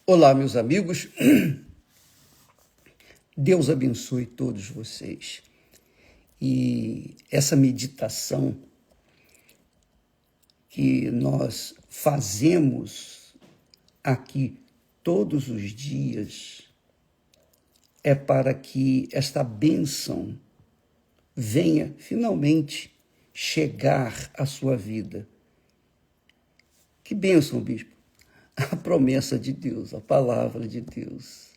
Olá, meus amigos. Deus abençoe todos vocês. E essa meditação que nós fazemos aqui todos os dias é para que esta bênção venha finalmente chegar à sua vida. Que bênção, bispo! A promessa de Deus, a palavra de Deus,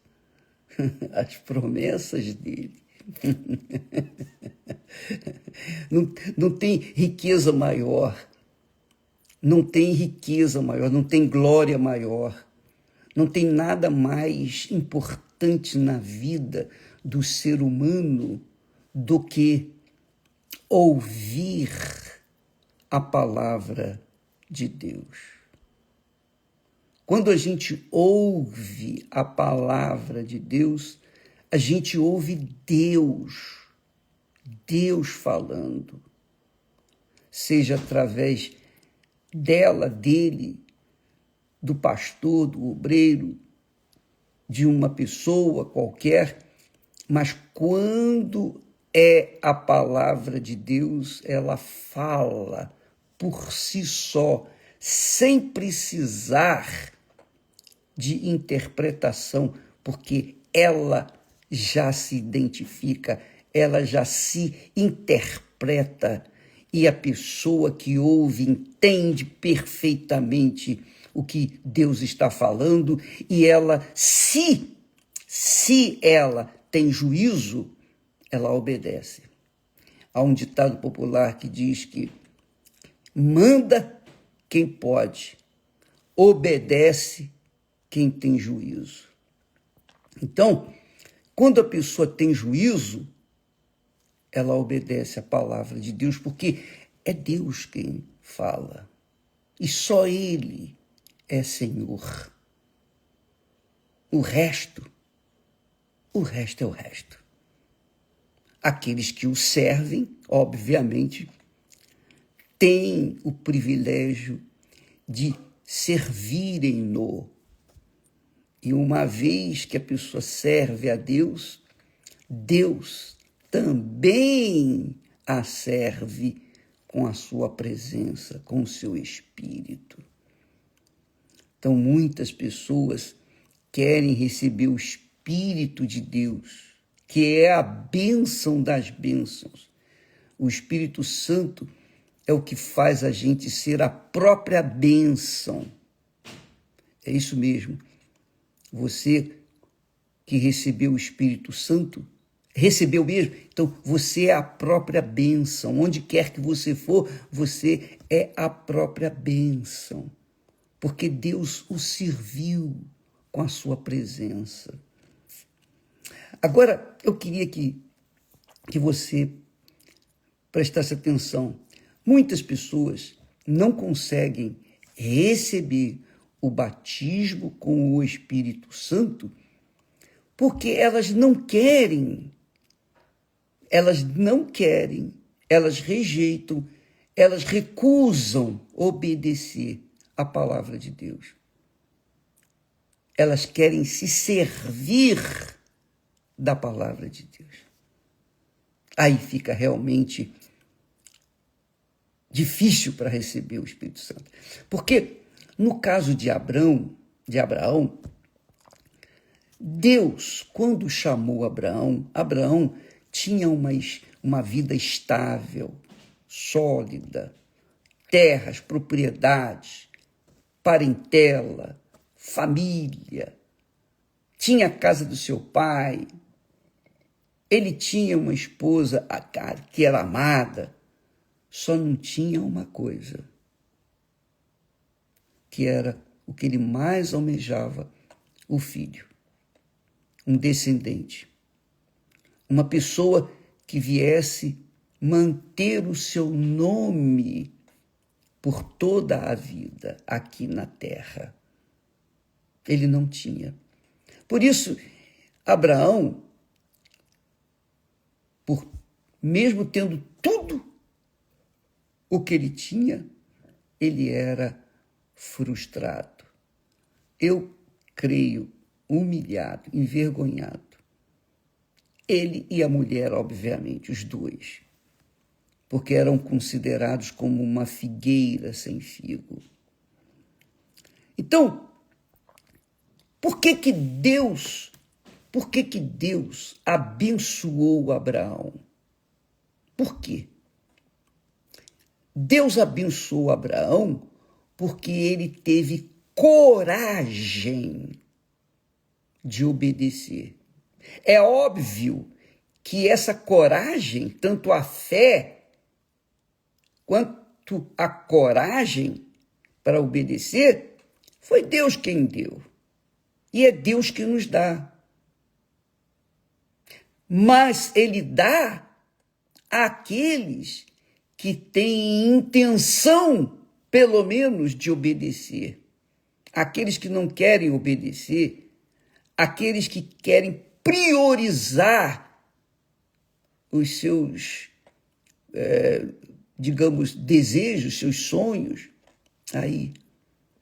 as promessas dele. Não tem riqueza maior, não tem riqueza maior, não tem glória maior, não tem nada mais importante na vida do ser humano do que ouvir a palavra de Deus. Quando a gente ouve a palavra de Deus, a gente ouve Deus falando, seja através dela, dele, do pastor, do obreiro, de uma pessoa qualquer, mas quando é a palavra de Deus, ela fala por si só, sem precisar de interpretação, porque ela já se identifica, ela já se interpreta, e a pessoa que ouve entende perfeitamente o que Deus está falando, e ela, se ela tem juízo, ela obedece. Há um ditado popular que diz que manda quem pode, obedece quem tem juízo. Então, quando a pessoa tem juízo, ela obedece a palavra de Deus, porque é Deus quem fala. E só Ele é Senhor. O resto é o resto. Aqueles que o servem, obviamente, têm o privilégio de servirem-no. E uma vez que a pessoa serve a Deus, Deus também a serve com a sua presença, com o seu espírito. Então, muitas pessoas querem receber o Espírito de Deus, que é a bênção das bênçãos. O Espírito Santo é o que faz a gente ser a própria bênção. É isso mesmo. Você que recebeu o Espírito Santo, recebeu mesmo? Então, você é a própria bênção. Onde quer que você for, você é a própria bênção. Porque Deus o serviu com a sua presença. Agora, eu queria que você prestasse atenção. Muitas pessoas não conseguem receber o batismo com o Espírito Santo porque elas não querem, elas rejeitam, elas recusam obedecer a palavra de Deus. Elas querem se servir da palavra de Deus. Aí fica realmente difícil para receber o Espírito Santo. Porque no caso de Abraão, Deus, quando chamou Abraão tinha uma vida estável, sólida, terras, propriedades, parentela, família, tinha a casa do seu pai, ele tinha uma esposa que era amada, só não tinha uma coisa, que era o que ele mais almejava, o filho, um descendente, uma pessoa que viesse manter o seu nome por toda a vida aqui na terra. Ele não tinha. Por isso, Abraão, mesmo tendo tudo o que ele tinha, ele era frustrado. Eu creio, humilhado, envergonhado. Ele e a mulher, obviamente, os dois, porque eram considerados como uma figueira sem figo. Então, por que Deus abençoou Abraão? Por quê? Deus abençoou Abraão porque ele teve coragem de obedecer. É óbvio que essa coragem, tanto a fé quanto a coragem para obedecer, foi Deus quem deu. E é Deus que nos dá. Mas ele dá àqueles que têm intenção, pelo menos, de obedecer. Aqueles que não querem obedecer, aqueles que querem priorizar os seus, digamos, desejos, seus sonhos, aí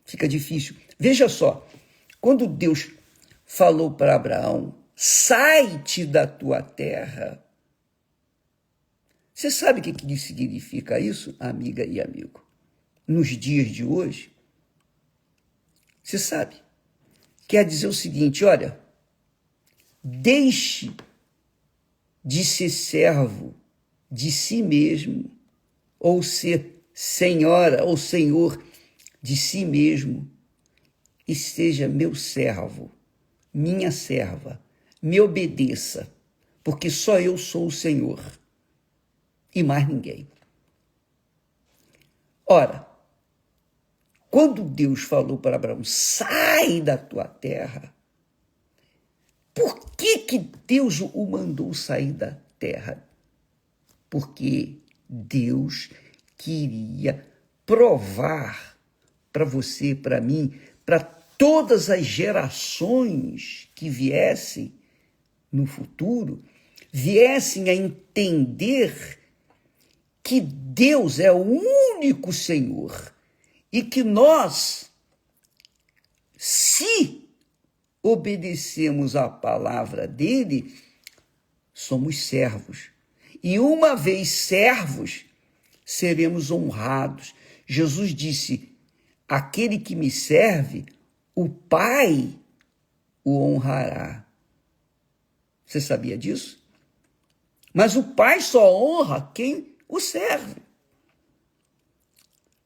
fica difícil. Veja só, quando Deus falou para Abraão, sai-te da tua terra, você sabe o que significa isso, amiga e amigo? Nos dias de hoje, você sabe, quer dizer o seguinte, olha, deixe de ser servo de si mesmo, ou ser senhora ou senhor de si mesmo, e seja meu servo, minha serva, me obedeça, porque só eu sou o Senhor e mais ninguém. Ora, quando Deus falou para Abraão, sai da tua terra, por que Deus o mandou sair da terra? Porque Deus queria provar para você, para mim, para todas as gerações que viessem no futuro, viessem a entender que Deus é o único Senhor e que nós, se obedecemos à palavra dele, somos servos. E uma vez servos, seremos honrados. Jesus disse, aquele que me serve, o Pai o honrará. Você sabia disso? Mas o Pai só honra quem o serve.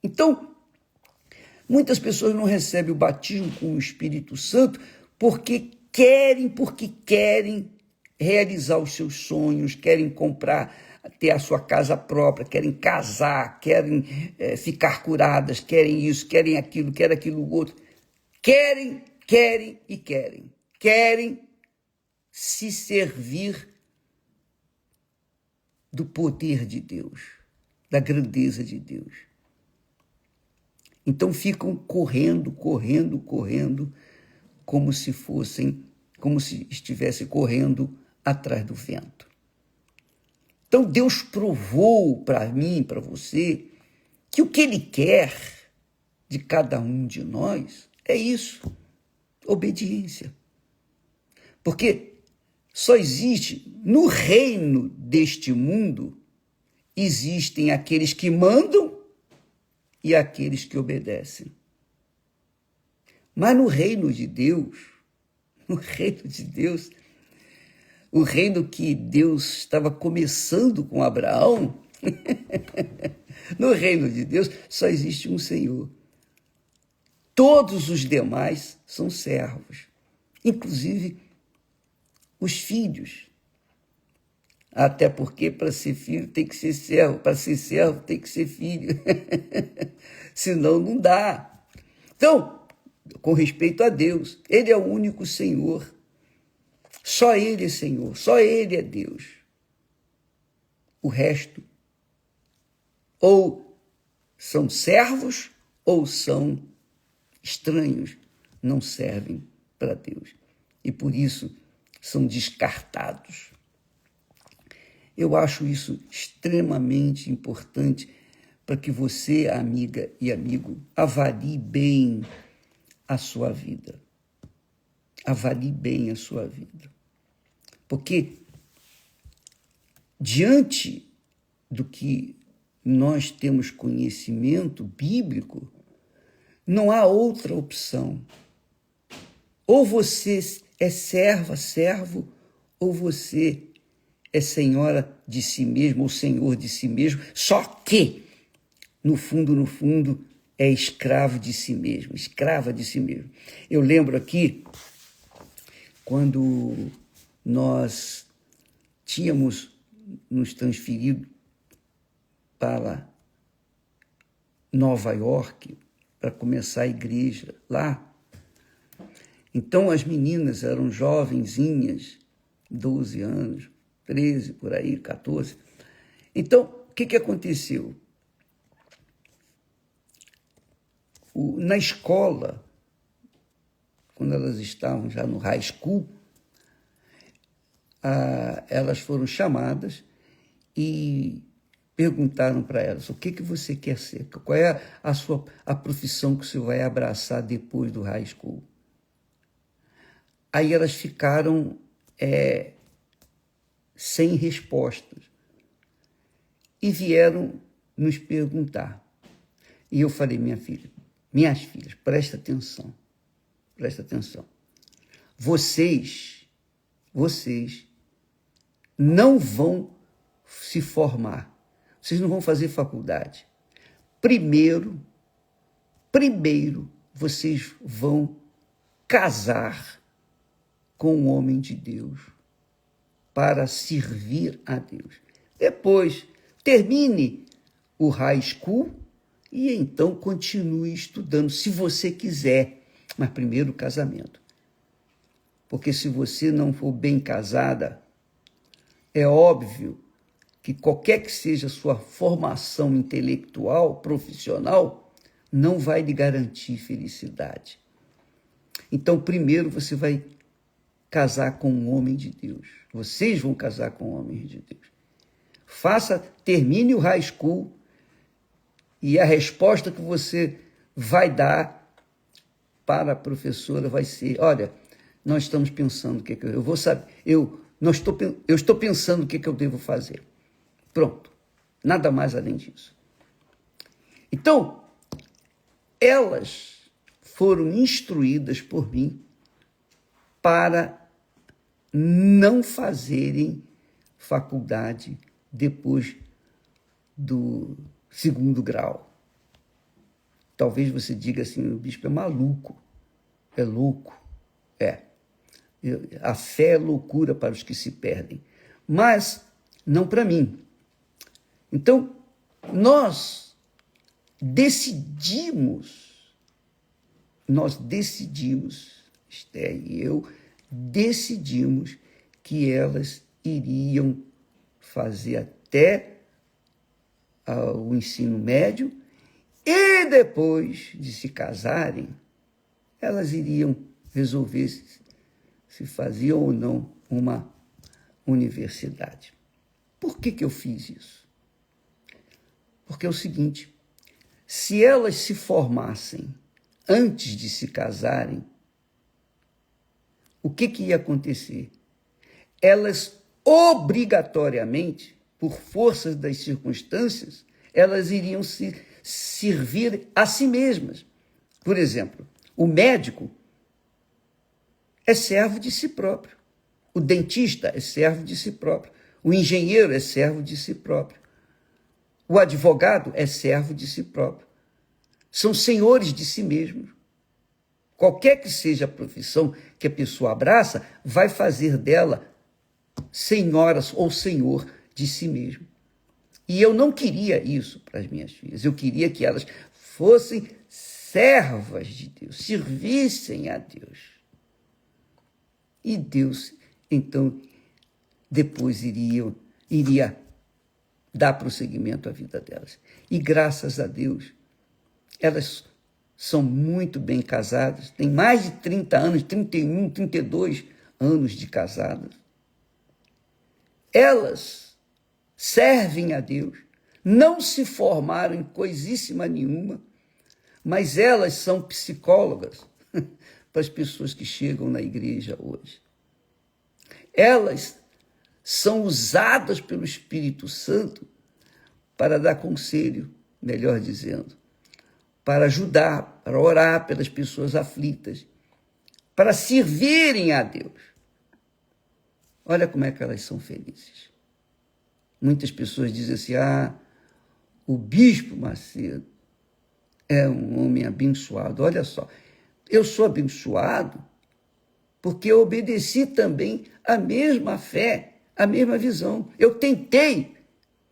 Então, muitas pessoas não recebem o batismo com o Espírito Santo porque querem realizar os seus sonhos, querem comprar, ter a sua casa própria, querem casar, querem ficar curadas, querem isso, querem aquilo outro. Querem. Querem se servir do poder de Deus, da grandeza de Deus. Então ficam correndo, como se estivessem correndo atrás do vento. Então Deus provou para mim, para você, que o que Ele quer de cada um de nós é isso, obediência. Porque só existe, no reino deste mundo, existem aqueles que mandam e aqueles que obedecem. Mas no reino de Deus, o reino que Deus estava começando com Abraão, no reino de Deus só existe um Senhor. Todos os demais são servos, inclusive os filhos. Até porque para ser filho tem que ser servo, para ser servo tem que ser filho. Senão não dá. Então, com respeito a Deus, Ele é o único Senhor. Só Ele é Senhor, só Ele é Deus. O resto, ou são servos, ou são estranhos, não servem para Deus. E por isso são descartados. Eu acho isso extremamente importante para que você, amiga e amigo, avalie bem a sua vida. avalie bem a sua vida. Porque, diante do que nós temos conhecimento bíblico, não há outra opção. Ou você é serva, servo, ou você é senhora de si mesmo, ou senhor de si mesmo, só que, no fundo, é escravo de si mesmo, escrava de si mesmo. Eu lembro aqui, quando nós tínhamos nos transferido para Nova York, para começar a igreja lá. Então, as meninas eram jovenzinhas, 12 anos, 13, por aí, 14. Então, o que aconteceu? Na escola, quando elas estavam já no high school, elas foram chamadas e perguntaram para elas: o que você quer ser? Qual é a profissão que você vai abraçar depois do high school? Aí elas ficaram sem respostas e vieram nos perguntar. E eu falei: minhas filhas, presta atenção. Vocês não vão se formar. Vocês não vão fazer faculdade. Primeiro, vocês vão casar com um homem de Deus para servir a Deus. Depois, termine o high school e então continue estudando, se você quiser. Mas primeiro o casamento. Porque se você não for bem casada, é óbvio que qualquer que seja a sua formação intelectual, profissional, não vai lhe garantir felicidade. Então, primeiro você vai casar com um homem de Deus. Vocês vão casar com homens de Deus. Termine o high school e a resposta que você vai dar para a professora vai ser: olha, nós estamos pensando o que eu vou saber. Eu estou pensando o que eu devo fazer. Pronto. Nada mais além disso. Então, elas foram instruídas por mim para não fazerem faculdade depois do 2º grau. Talvez você diga assim: o bispo é maluco, é louco. A fé é loucura para os que se perdem, mas não para mim. Então, nós decidimos, Esther e eu, decidimos que elas iriam fazer até o ensino médio e depois de se casarem, elas iriam resolver se faziam ou não uma universidade. Por que eu fiz isso? Porque é o seguinte: se elas se formassem antes de se casarem, o que ia acontecer? Elas, obrigatoriamente, por forças das circunstâncias, elas iriam se servir a si mesmas. Por exemplo, o médico é servo de si próprio. O dentista é servo de si próprio. O engenheiro é servo de si próprio. O advogado é servo de si próprio. São senhores de si mesmos. Qualquer que seja a profissão que a pessoa abraça, vai fazer dela senhora ou senhor de si mesmo. E eu não queria isso para as minhas filhas. Eu queria que elas fossem servas de Deus, servissem a Deus. E Deus, então, depois iria dar prosseguimento à vida delas. E graças a Deus, elas são muito bem casadas, têm mais de 30 anos, 31, 32 anos de casadas. Elas servem a Deus, não se formaram em coisíssima nenhuma, mas elas são psicólogas, para as pessoas que chegam na igreja hoje. Elas são usadas pelo Espírito Santo para dar conselho, melhor dizendo, para ajudar, para orar pelas pessoas aflitas, para servirem a Deus. Olha como é que elas são felizes. Muitas pessoas dizem assim, o Bispo Macedo é um homem abençoado. Olha só, eu sou abençoado porque eu obedeci também a mesma fé, a mesma visão. Eu tentei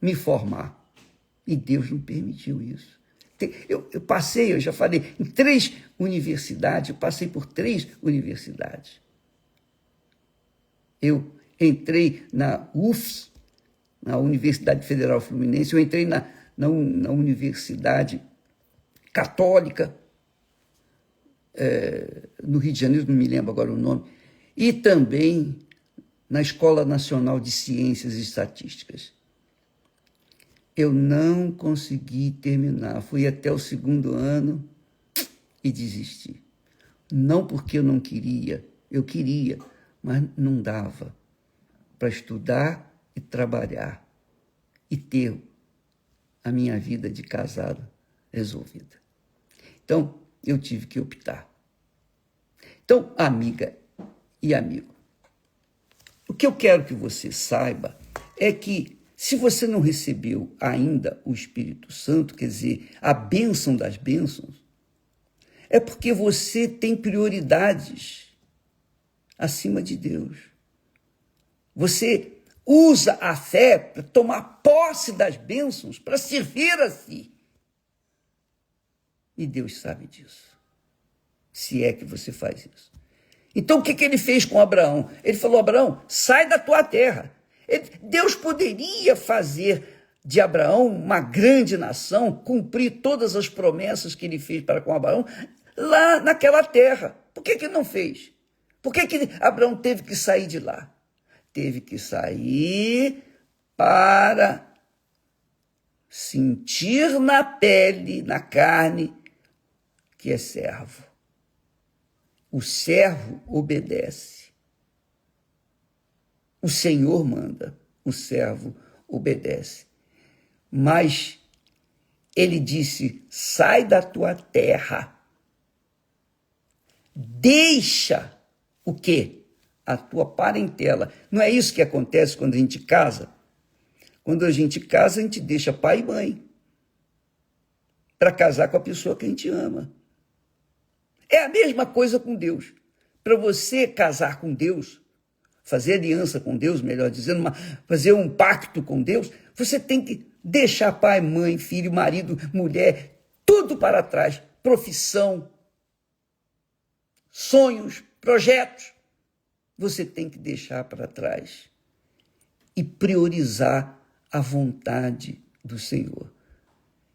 me formar e Deus não permitiu isso. Eu passei, eu já falei, em 3 universidades, eu passei por 3 universidades. Eu entrei na UFS, na Universidade Federal Fluminense, eu entrei na Universidade Católica, no Rio de Janeiro, não me lembro agora o nome, e também na Escola Nacional de Ciências e Estatísticas. Eu não consegui terminar, fui até o 2º ano e desisti. Não porque eu não queria, eu queria, mas não dava para estudar e trabalhar e ter a minha vida de casado resolvida. Então, eu tive que optar. Então, amiga e amigo, o que eu quero que você saiba é que se você não recebeu ainda o Espírito Santo, quer dizer, a bênção das bênçãos, é porque você tem prioridades acima de Deus. Você usa a fé para tomar posse das bênçãos, para servir a si. E Deus sabe disso, se é que você faz isso. Então, o que ele fez com Abraão? Ele falou, Abraão, sai da tua terra. Deus poderia fazer de Abraão uma grande nação, cumprir todas as promessas que ele fez para com Abraão, lá naquela terra. Por que não fez? Por que Abraão teve que sair de lá? Teve que sair para sentir na pele, na carne, que é servo. O servo obedece. O Senhor manda, o servo obedece. Mas ele disse, sai da tua terra. Deixa o quê? A tua parentela. Não é isso que acontece quando a gente casa? Quando a gente casa, a gente deixa pai e mãe para casar com a pessoa que a gente ama. É a mesma coisa com Deus. Para você casar com Deus, fazer aliança com Deus, melhor dizendo, fazer um pacto com Deus, você tem que deixar pai, mãe, filho, marido, mulher, tudo para trás. Profissão, sonhos, projetos. Você tem que deixar para trás e priorizar a vontade do Senhor.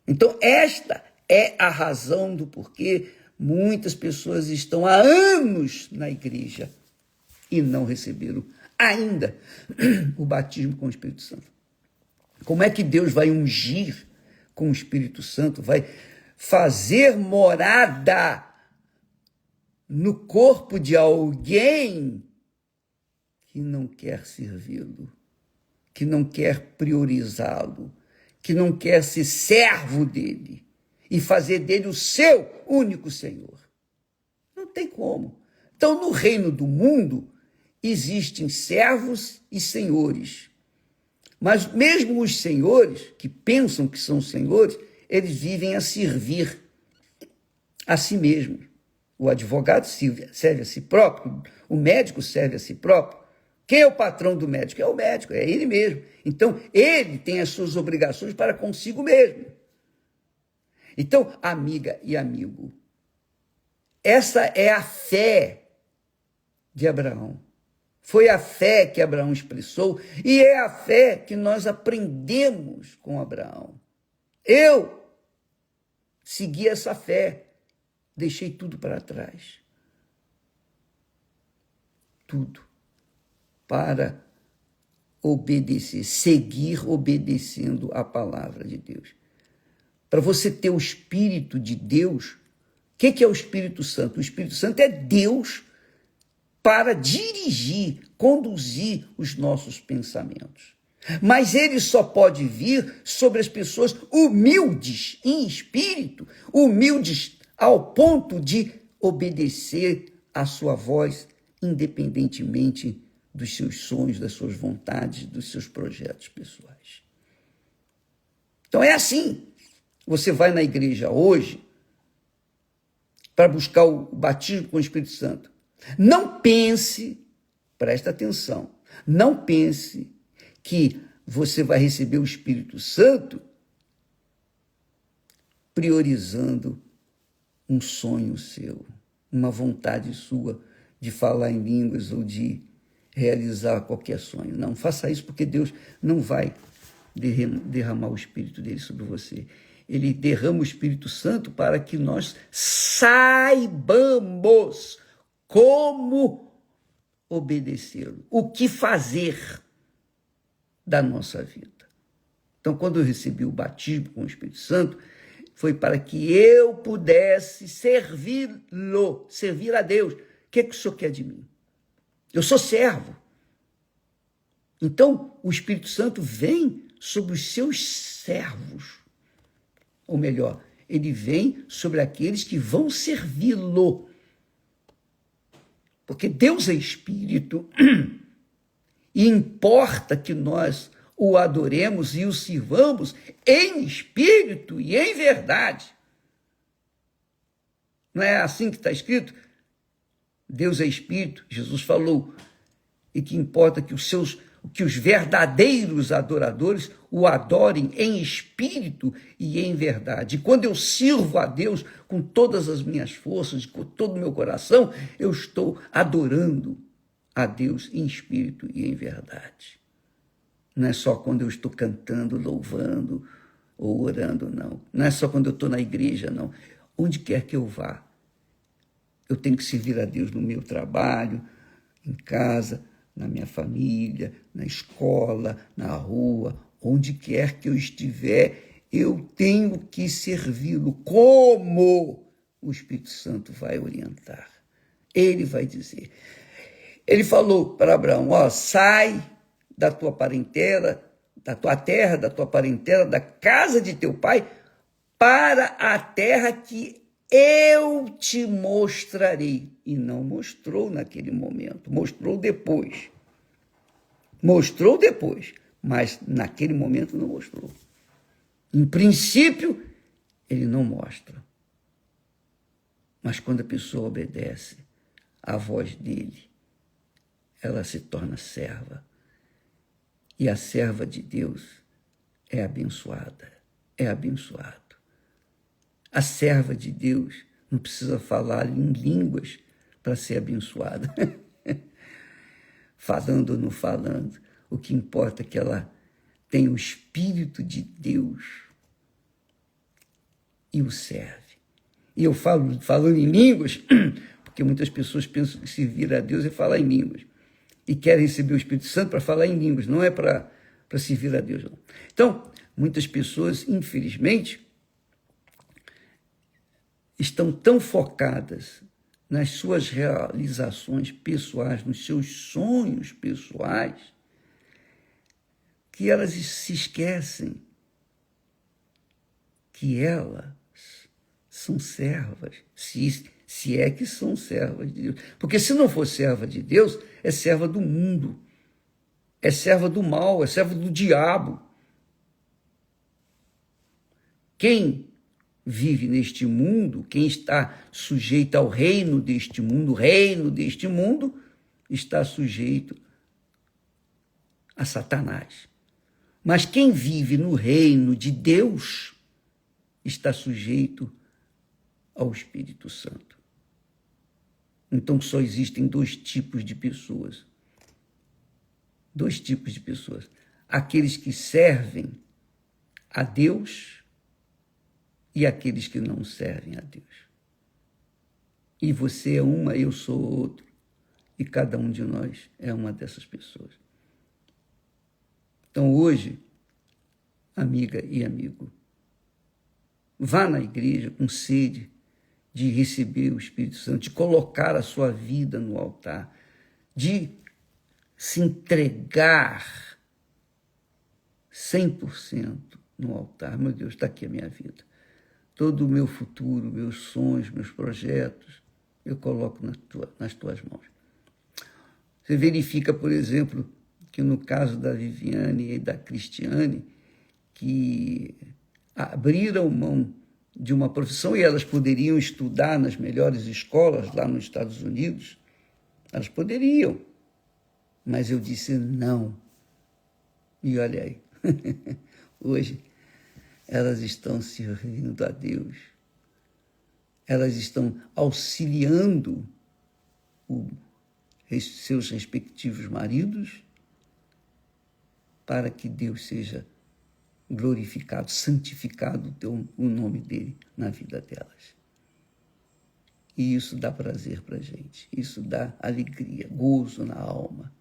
Então, esta é a razão do porquê muitas pessoas estão há anos na igreja e não receberam ainda o batismo com o Espírito Santo. Como é que Deus vai ungir com o Espírito Santo, vai fazer morada no corpo de alguém que não quer servi-lo, que não quer priorizá-lo, que não quer ser servo dele e fazer dele o seu único Senhor? Não tem como. Então, no reino do mundo, existem servos e senhores. Mas mesmo os senhores, que pensam que são senhores, eles vivem a servir a si mesmos. O advogado serve a si próprio, o médico serve a si próprio. Quem é o patrão do médico? É o médico, é ele mesmo. Então, ele tem as suas obrigações para consigo mesmo. Então, amiga e amigo, essa é a fé de Abraão. Foi a fé que Abraão expressou e é a fé que nós aprendemos com Abraão. Eu segui essa fé, deixei tudo para trás. Tudo para obedecer, seguir obedecendo a palavra de Deus. Para você ter o Espírito de Deus, que é o Espírito Santo? O Espírito Santo é Deus para dirigir, conduzir os nossos pensamentos. Mas ele só pode vir sobre as pessoas humildes em espírito, humildes ao ponto de obedecer à sua voz, independentemente dos seus sonhos, das suas vontades, dos seus projetos pessoais. Então é assim. Você vai na igreja hoje para buscar o batismo com o Espírito Santo. Não pense, presta atenção, não pense que você vai receber o Espírito Santo priorizando um sonho seu, uma vontade sua de falar em línguas ou de realizar qualquer sonho. Não, faça isso porque Deus não vai derramar o Espírito dele sobre você. Ele derrama o Espírito Santo para que nós saibamos como obedecê-lo, o que fazer da nossa vida. Então, quando eu recebi o batismo com o Espírito Santo, foi para que eu pudesse servi-lo, servir a Deus. O que é que o Senhor quer de mim? Eu sou servo. Então, o Espírito Santo vem sobre os seus servos. Ou melhor, ele vem sobre aqueles que vão servi-lo. Porque Deus é Espírito e importa que nós o adoremos e o sirvamos em espírito e em verdade. Não é assim que está escrito? Deus é Espírito, Jesus falou, e que importa que os verdadeiros adoradores o adorem em espírito e em verdade. E quando eu sirvo a Deus com todas as minhas forças, com todo o meu coração, eu estou adorando a Deus em espírito e em verdade. Não é só quando eu estou cantando, louvando ou orando, não. Não é só quando eu estou na igreja, não. Onde quer que eu vá, eu tenho que servir a Deus no meu trabalho, em casa, na minha família, na escola, na rua, onde quer que eu estiver, eu tenho que servi-lo. Como o Espírito Santo vai orientar? Ele vai dizer. Ele falou para Abraão, sai da tua parentela, da tua terra, da tua parentela, da casa de teu pai, para a terra que eu te mostrarei. E não mostrou naquele momento, mostrou depois. Mostrou depois, mas naquele momento não mostrou. Em princípio, ele não mostra. Mas quando a pessoa obedece à voz dele, ela se torna serva. E a serva de Deus é abençoada, é abençoado. A serva de Deus não precisa falar em línguas para ser abençoada. Falando ou não falando, o que importa é que ela tem o Espírito de Deus e o serve. E eu falo falando em línguas, porque muitas pessoas pensam que servir a Deus é falar em línguas. E querem receber o Espírito Santo para falar em línguas, não é para servir a Deus, não. Então, muitas pessoas, infelizmente, estão tão focadas nas suas realizações pessoais, nos seus sonhos pessoais, que elas se esquecem que elas são servas, se é que são servas de Deus. Porque se não for serva de Deus, é serva do mundo, é serva do mal, é serva do diabo. Quem vive neste mundo, quem está sujeito ao reino deste mundo, o reino deste mundo está sujeito a Satanás. Mas quem vive no reino de Deus está sujeito ao Espírito Santo. Então só existem dois tipos de pessoas. Dois tipos de pessoas. Aqueles que servem a Deus e aqueles que não servem a Deus. E você é uma, eu sou outro. E cada um de nós é uma dessas pessoas. Então hoje, amiga e amigo, vá na igreja com sede, de receber o Espírito Santo, de colocar a sua vida no altar, de se entregar 100% no altar. Meu Deus, está aqui a minha vida. Todo o meu futuro, meus sonhos, meus projetos, eu coloco nas tuas mãos. Você verifica, por exemplo, que no caso da Viviane e da Cristiane, que abriram mão de uma profissão e elas poderiam estudar nas melhores escolas lá nos Estados Unidos, elas poderiam, mas eu disse não. E olha aí, hoje elas estão servindo a Deus, elas estão auxiliando seus respectivos maridos para que Deus seja glorificado, santificado o nome dele na vida delas. E isso dá prazer para a gente, isso dá alegria, gozo na alma.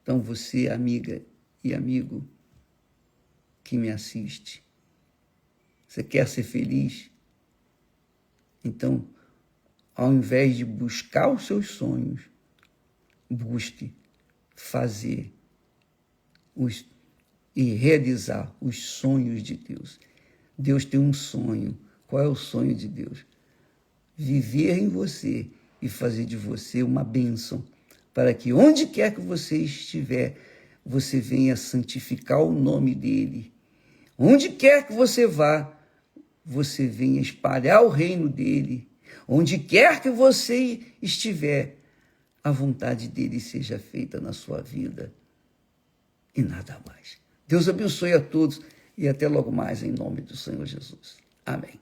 Então você, amiga e amigo que me assiste, você quer ser feliz? Então, ao invés de buscar os seus sonhos, busque fazer e realizar os sonhos de Deus. Deus tem um sonho. Qual é o sonho de Deus? Viver em você e fazer de você uma bênção, para que onde quer que você estiver, você venha santificar o nome dele. Onde quer que você vá, você venha espalhar o reino dele. Onde quer que você estiver, a vontade dele seja feita na sua vida e nada mais. Deus abençoe a todos e até logo mais em nome do Senhor Jesus. Amém.